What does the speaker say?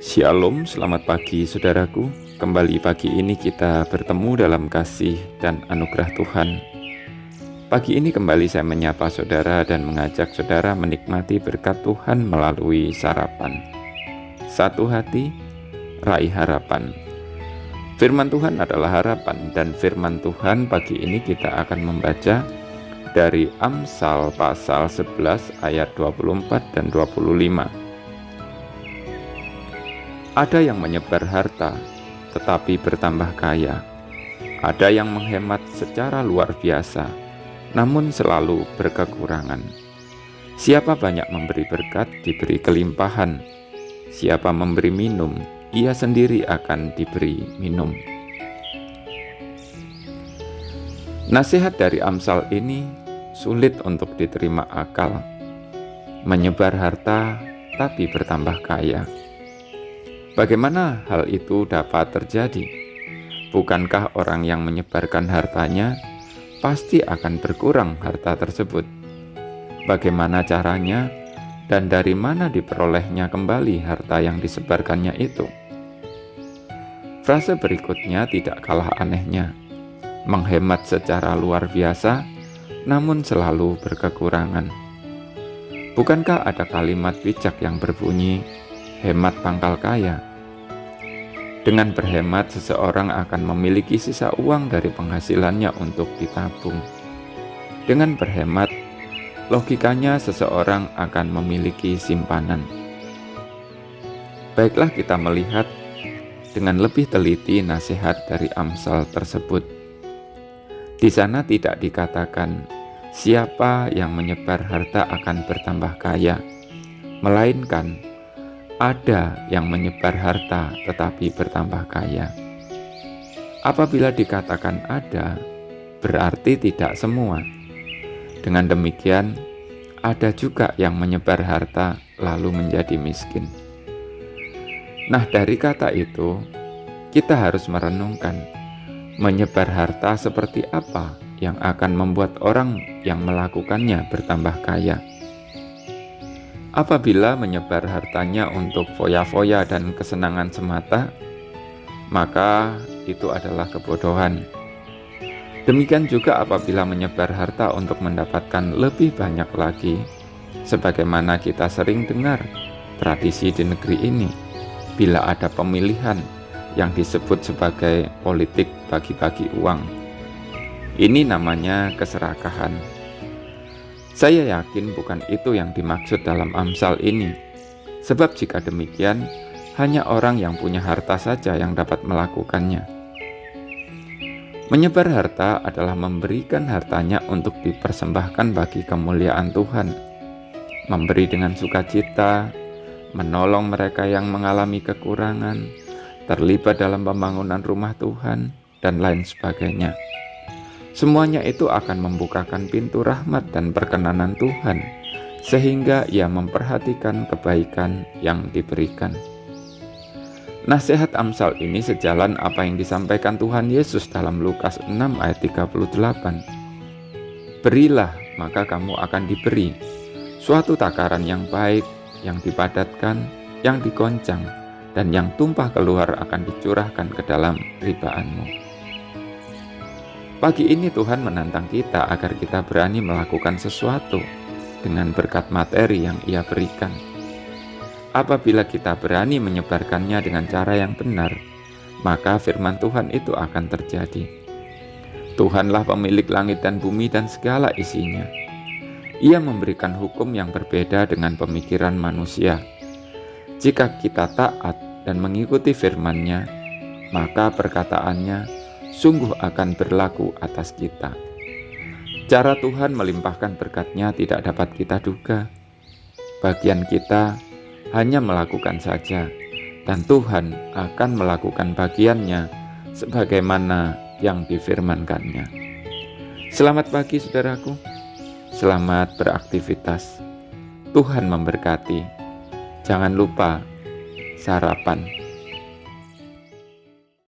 Shalom, selamat pagi saudaraku. Kembali pagi ini kita bertemu dalam kasih dan anugerah Tuhan. Pagi ini kembali saya menyapa saudara dan mengajak saudara menikmati berkat Tuhan melalui sarapan. Satu hati, raih harapan. Firman Tuhan adalah harapan, dan firman Tuhan pagi ini kita akan membaca dari Amsal pasal 11 ayat 24 dan 25. Ada yang menyebar harta, tetapi bertambah kaya. Ada yang menghemat secara luar biasa, namun selalu berkekurangan. Siapa banyak memberi berkat, diberi kelimpahan. Siapa memberi minum, ia sendiri akan diberi minum. Nasihat dari Amsal ini sulit untuk diterima akal. Menyebar harta, tapi bertambah kaya. Bagaimana hal itu dapat terjadi? Bukankah orang yang menyebarkan hartanya pasti akan berkurang harta tersebut? Bagaimana caranya dan dari mana diperolehnya kembali harta yang disebarkannya itu? Frase berikutnya tidak kalah anehnya. Menghemat secara luar biasa, namun selalu berkekurangan. Bukankah ada kalimat bijak yang berbunyi, hemat pangkal kaya? Dengan berhemat, seseorang akan memiliki sisa uang dari penghasilannya untuk ditabung. Dengan berhemat, logikanya seseorang akan memiliki simpanan. Baiklah, kita melihat dengan lebih teliti nasihat dari Amsal tersebut. Di sana tidak dikatakan siapa yang menyebar harta akan bertambah kaya, melainkan ada yang menyebar harta tetapi bertambah kaya. Apabila dikatakan ada, berarti tidak semua. Dengan demikian, ada juga yang menyebar harta lalu menjadi miskin. Nah, dari kata itu, kita harus merenungkan, menyebar harta seperti apa yang akan membuat orang yang melakukannya bertambah kaya. Apabila menyebar hartanya untuk foya-foya dan kesenangan semata, maka itu adalah kebodohan. Demikian juga apabila menyebar harta untuk mendapatkan lebih banyak lagi, sebagaimana kita sering dengar tradisi di negeri ini, bila ada pemilihan yang disebut sebagai politik bagi-bagi uang. Ini namanya keserakahan. Saya yakin bukan itu yang dimaksud dalam Amsal ini. Sebab jika demikian, hanya orang yang punya harta saja yang dapat melakukannya. Menyebar harta adalah memberikan hartanya untuk dipersembahkan bagi kemuliaan Tuhan. Memberi dengan sukacita, menolong mereka yang mengalami kekurangan, terlibat dalam pembangunan rumah Tuhan, dan lain sebagainya. Semuanya itu akan membukakan pintu rahmat dan perkenanan Tuhan, sehingga ia memperhatikan kebaikan yang diberikan. Nasihat Amsal ini sejalan apa yang disampaikan Tuhan Yesus dalam Lukas 6 ayat 38. Berilah, maka kamu akan diberi. Suatu takaran yang baik, yang dipadatkan, yang digoncang, dan yang tumpah keluar akan dicurahkan ke dalam ribaanmu. Pagi ini Tuhan menantang kita agar kita berani melakukan sesuatu dengan berkat materi yang Ia berikan. Apabila kita berani menyebarkannya dengan cara yang benar, maka firman Tuhan itu akan terjadi. Tuhanlah pemilik langit dan bumi dan segala isinya. Ia memberikan hukum yang berbeda dengan pemikiran manusia. Jika kita taat dan mengikuti firman-Nya, maka perkataannya sungguh akan berlaku atas kita. Cara Tuhan melimpahkan berkat-Nya tidak dapat kita duga. Bagian kita hanya melakukan saja, dan Tuhan akan melakukan bagiannya sebagaimana yang difirmankan-Nya. Selamat pagi saudaraku, selamat beraktivitas. Tuhan memberkati. Jangan lupa sarapan.